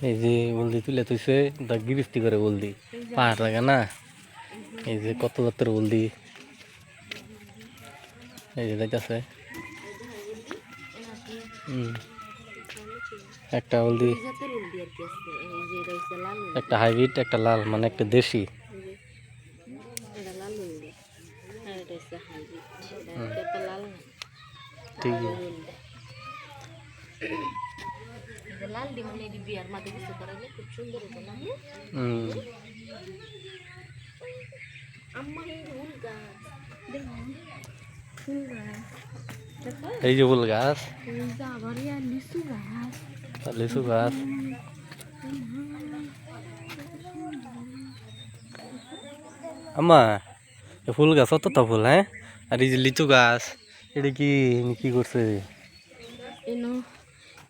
এই যে বলদি তুলে তুইছে দা গিরিস্তি করে বলদি পাহাড় লাগে না এই যে কত জাতের বলদি এই যে যাইতেছে একটা বলদি একটা হাইব্রিড একটা লাল মানে একটা দেশি ঠিক লাল দি মানে এই বিয়ার মাঝে কিছু করাইলে খুব সুন্দর হতো না আম্মা এই ফুল গাছ দেখো ফুল গাছ এই যে ফুল গাছ আবার লিচু গাছ লিচু গাছ আম্মা ফুল গাছ অত ফুল হ্যাঁ আর এই যে লিচু গাছ এটা কি করছে এনো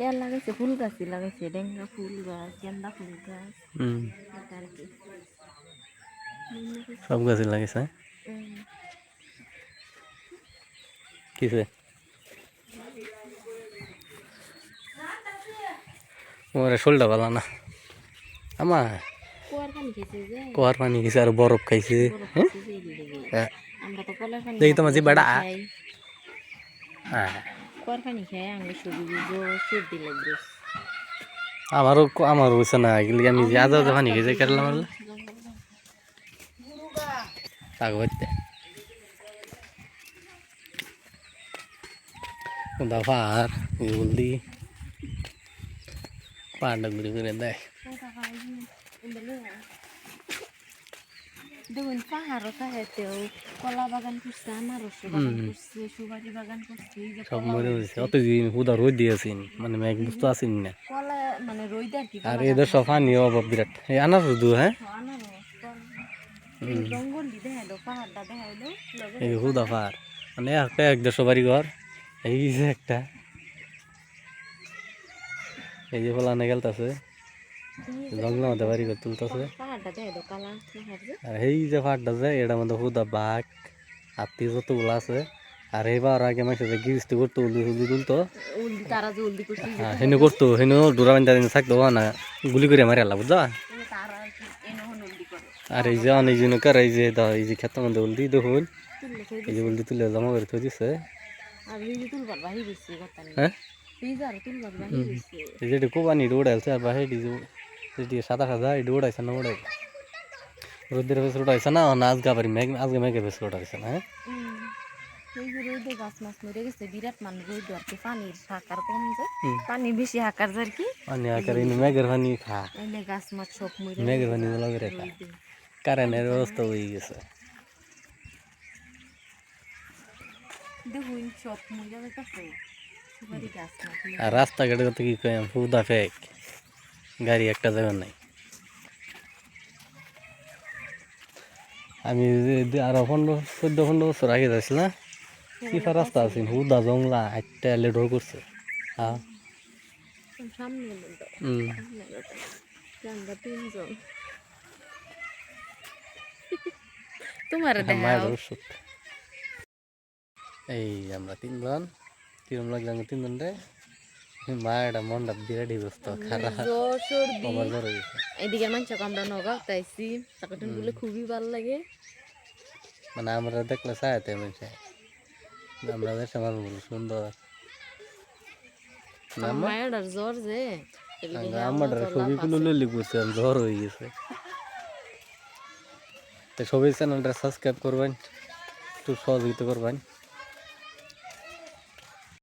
এর লাগাইছে ফুল গাছই লাগাইছে ডেঙ্গা ফুল গাছ গেন্দা ফুল গাছ সব গাছই লাগাইছে কিসে ওরে শোলটা ভালো না আমার কুয়ার পানি খেয়েছে আর বরফ খাইছে দেখি তোমার যে বেড়া আমারও হয়েছে না এগুলি আমি যা যা পানি খেয়েছে কেরলা মারলে তাকে পাহাড় বলদি পাহাড়টা ঘুরে ঘুরে দেয় দেখুন পাহাড়ও তাহেতেও কলা বাগান করছে আনারস বাগান করছে সুপারি বাগান করছে সব মরে গেছে অতদিন হুদা রোদ দিয়েছেন মানে মেঘ বুঝতে আসেন না কলা মানে রোদ আর কি আর এদের সব পানি অভাব বিরাট এই আনারস দু হ্যাঁ জঙ্গল দেখাইলো পাহাড়টা দেখাইলো এই হুদা পাহাড় মানে একটা 150 বাড়ি ঘর এই যে একটা এই যে ফলানে গেলতাছে জঙ্গলের মধ্যে বাড়ি ঘর তুলতেছে আর এই যে পাহাড়টা যে এটার মধ্যে হুদা বাঘ হাতি যতগুলো আছে আর এইবার আগে মাসে যে গিরিস্তি করতো উল্দি তুলতো হেন করতো হেন ডোরা বান্ধা থাকতো না গুলি করে মারি আল্লাহ বুঝা আর এই যে অনেক জনকার এই যে ক্ষেত মধ্যে উল্দি দেখুন এই যে উল্দি তুলে জমা করে থই দিছে হ্যাঁ এই যে কোবানি উড়াইছে আর বাহির যেটি সাদা সাদা এটি উড়াইছে না উড়াই রোদের ভেসে উড়াইছে না আজকে আবার আজকে মেঘের ভেসে উড়াইছে না হ্যাঁ গাছ মাছ মরে গেছে বিরাট মানুষ রোদ আর কি পানির হাকার কম যায় পানি বেশি হাকার যায় কি পানি হাকার মেঘের পানি খা গাছ মাছ সব মরে মেঘের পানি লগে খা কারেন্টের ব্যবস্থা হয়ে গেছে দেখুন সব মরে যাচ্ছে আর রাস্তাঘাটে তো কি কই ফুদা ফেক গাড়ি একটা যাবে নাই আমি আরো 14-15 বছর আগে যাইছিল না কিফা রাস্তা আছে হুদা জংলা একটা এলে ঢোল করছে হ্যাঁ তোমার এই আমরা তিনজন কিরম লাগলাম তিনজন রে মায়েরা মনটা বিরাট ব্যস্ত খারাপ এদিকে মানুষ আমরা নগাঁও তাইছি চাকাটুন বলে খুবই ভালো লাগে মানে আমরা দেখলে চাইতে মানুষ আমরা দেশে মানুষ সুন্দর মায়ের জ্বর যে আমার ছবিগুলো লিখছে জ্বর হয়ে গেছে তো সবাই চ্যানেলটা সাবস্ক্রাইব করবেন একটু সহযোগিতা করবেন